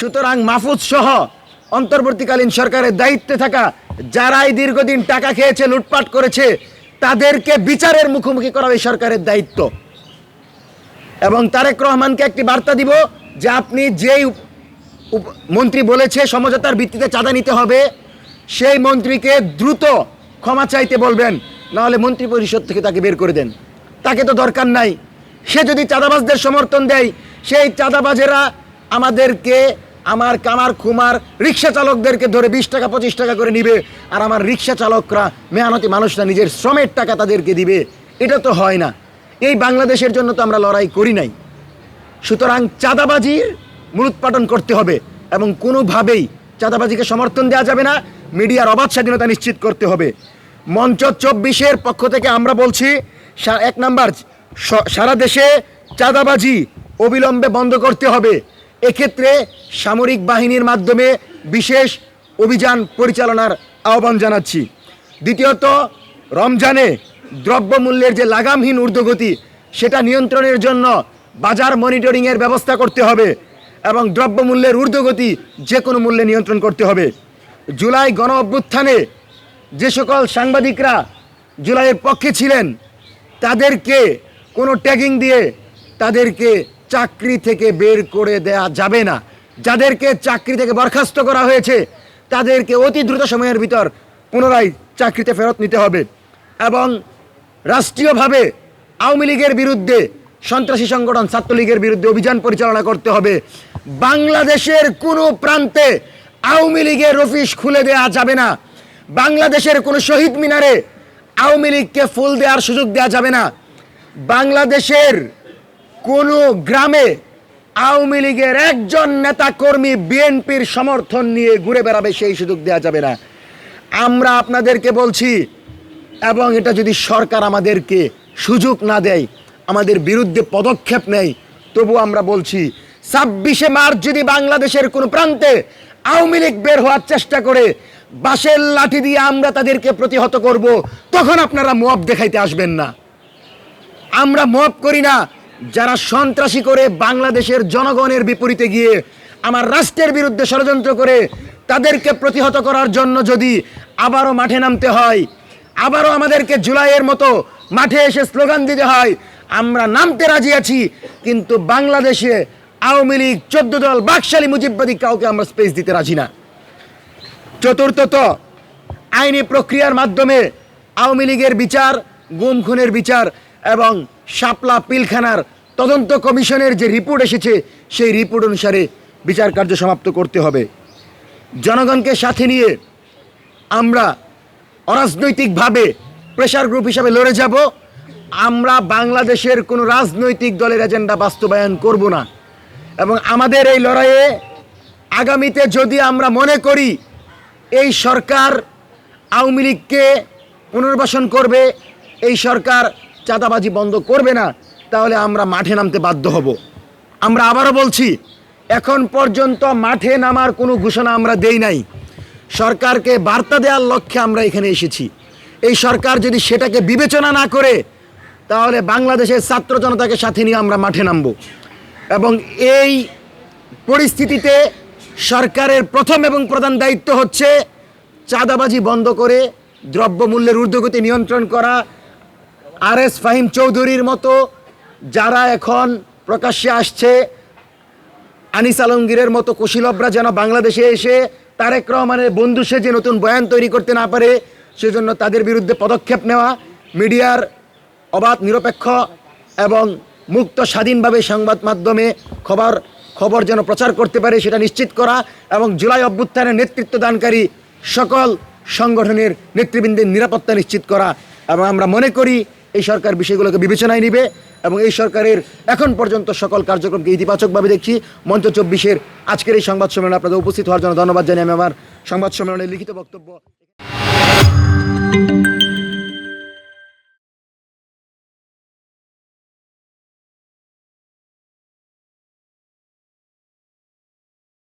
সুতরাং মাহফুজ সহ অন্তর্বর্তীকালীন সরকারের দায়িত্বে থাকা যারাই দীর্ঘদিন টাকা খেয়েছে, লুটপাট করেছে, তাদেরকে বিচারের মুখোমুখি করা এই সরকারের দায়িত্ব। এবং তারেক রহমানকে একটি বার্তা দিব যে আপনি যেই মন্ত্রী বলেছে সমঝোতার ভিত্তিতে চাঁদা নিতে হবে, সেই মন্ত্রীকে দ্রুত ক্ষমা চাইতে বলবেন, নাহলে মন্ত্রী পরিষদ থেকে তাকে বের করে দেন। তাকে তো দরকার নাই। সে যদি চাঁদাবাজদের সমর্থন দেয়, সেই চাঁদাবাজেরা আমাদেরকে, আমার কামার খুমার রিক্সা চালকদেরকে ধরে 20 টাকা 25 টাকা করে নিবে, আর আমার রিক্সা চালকরা, মেহনতি মানুষরা নিজের শ্রমের টাকা তাদেরকে দিবে। এটা তো হয় না। এই বাংলাদেশের জন্য তো আমরা লড়াই করি নাই। সুতরাং চাঁদাবাজির মূলোৎপাটন করতে হবে এবং কোনোভাবেই চাঁদাবাজিকে সমর্থন দেওয়া যাবে না। মিডিয়ার অবাধ স্বাধীনতা নিশ্চিত করতে হবে। মঞ্চ 24-এর পক্ষ থেকে আমরা বলছি, 1 নাম্বার, সারা দেশে চাঁদাবাজি অবিলম্বে বন্ধ করতে হবে। এক্ষেত্রে সামরিক বাহিনীর মাধ্যমে বিশেষ অভিযান পরিচালনার আহ্বান জানাচ্ছি। দ্বিতীয়ত, রমজানে দ্রব্যমূল্যের যে লাগামহীন ঊর্ধ্বগতি, সেটা নিয়ন্ত্রণের জন্য বাজার মনিটরিংয়ের ব্যবস্থা করতে হবে এবং দ্রব্যমূল্যের ঊর্ধ্বগতি যে কোনো মূল্যে নিয়ন্ত্রণ করতে হবে। জুলাই গণ অভ্যুত্থানে যে সকল সাংবাদিকরা জুলাইয়ের পক্ষে ছিলেন, তাদেরকে কোনো ট্যাগিং দিয়ে তাদেরকে চাকরি থেকে বের করে দেয়া যাবে না। যাদেরকে চাকরি থেকে বরখাস্ত করা হয়েছে, তাদেরকে অতি দ্রুত সময়ের ভিতর পুনরায় চাকরিতে ফেরত নিতে হবে এবং রাষ্ট্রীয়ভাবে আওয়ামী লীগের বিরুদ্ধে, সন্ত্রাসী সংগঠন ছাত্রলীগের বিরুদ্ধে অভিযান পরিচালনা করতে হবে। বাংলাদেশের কোনো প্রান্তে আওয়ামী লীগের অফিস খুলে দেওয়া যাবে না। বাংলাদেশের কোনো শহীদ মিনারে আওয়ামী লীগকে ফুল দেওয়ার সুযোগ দেওয়া যাবে না। বাংলাদেশের কোনো গ্রামে আওয়ামী লীগের একজন নেতা কর্মী বিএনপির সমর্থন নিয়ে ঘুরে বেড়াবে, সেই সুযোগ দেওয়া যাবে না। আমরা আপনাদেরকে বলছি, এবং এটা যদি সরকার আমাদেরকে সুযোগ না দেয়, আমাদের বিরুদ্ধে পদক্ষেপ নেয়, তবু আমরা বলছি 26শে মার্চ যদি বাংলাদেশের কোনো প্রান্তে আওয়ামী লীগ বের হওয়ার চেষ্টা করে, বাঁশের লাঠি দিয়ে আমরা তাদেরকে প্রতিহত করব। তখন আপনারা মব দেখাইতে আসবেন না। আমরা মব করি না। যারা সন্ত্রাসী করে বাংলাদেশের জনগণের বিপরীতে গিয়ে আমার রাষ্ট্রের বিরুদ্ধে ষড়যন্ত্র করে, তাদেরকে প্রতিহত করার জন্য যদি আবারও মাঠে নামতে হয়, আবারও আমাদেরকে জুলাইয়ের মতো মাঠে এসে স্লোগান দিতে হয়, আমরা নামতে রাজি আছি। কিন্তু বাংলাদেশে আওয়ামী লীগ, 14 দল, বাকশালী মুজিববাদী কাউকে আমরা স্পেস দিতে রাজি না। চতুর্থত, আইনি প্রক্রিয়ার মাধ্যমে আওয়ামী লীগের বিচার, গুম খুনের বিচার এবং শাপলা পিলখানার তদন্ত কমিশনের যে রিপোর্ট এসেছে, সেই রিপোর্ট অনুসারে বিচার কার্য সমাপ্ত করতে হবে। জনগণকে সাথে নিয়ে আমরা অরাজনৈতিকভাবে প্রেশার গ্রুপ হিসাবে লড়ে যাব। আমরা বাংলাদেশের কোনো রাজনৈতিক দলের এজেন্ডা বাস্তবায়ন করব না এবং আমাদের এই লড়াইয়ে আগামীতে যদি আমরা মনে করি এই সরকার আওয়ামী লীগকে পুনর্বাসন করবে, এই সরকার চাঁদাবাজি বন্ধ করবে না, তাহলে আমরা মাঠে নামতে বাধ্য হব। আমরা আবারও বলছি, এখন পর্যন্ত মাঠে নামার কোনো ঘোষণা আমরা দেই নাই। সরকারকে বার্তা দেওয়ার লক্ষ্যে আমরা এখানে এসেছি। এই সরকার যদি সেটাকে বিবেচনা না করে, তাহলে বাংলাদেশের ছাত্র জনতাকে সাথে নিয়ে আমরা মাঠে নামব। এবং এই পরিস্থিতিতে সরকারের প্রথম এবং প্রধান দায়িত্ব হচ্ছে চাঁদাবাজি বন্ধ করে দ্রব্যমূল্যের ঊর্ধ্বগতি নিয়ন্ত্রণ করা। RS ফাহিম চৌধুরীর মতো যারা এখন প্রকাশ্যে আসছে, আনিস আলমগীরের মতো কুশীলবরা যেন বাংলাদেশে এসে তারেক রহমানের বন্ধু সেজে নতুন বয়ান তৈরি করতে না পারে, সেজন্য তাদের বিরুদ্ধে পদক্ষেপ নেওয়া। মিডিয়ার অবাধ, নিরপেক্ষ এবং মুক্ত স্বাধীনভাবে সংবাদ মাধ্যমে খবর যেন প্রচার করতে পারে, সেটা নিশ্চিত করা এবং জুলাই অভ্যুত্থানের নেতৃত্ব দানকারী সকল সংগঠনের নেতৃবৃন্দের নিরাপত্তা নিশ্চিত করা। এবং আমরা মনে করি এই সরকার বিষয়গুলোকে বিবেচনায় নেবে এবং এই সরকারের এখন পর্যন্ত সকল কার্যক্রমকে ইতিবাচকভাবে দেখছি। মঞ্চ 24-এর আজকের এই সংবাদ সম্মেলনে আপনাদের উপস্থিত হওয়ার জন্য ধন্যবাদ জানিয়ে আমি আমার সংবাদ সম্মেলনের লিখিত বক্তব্য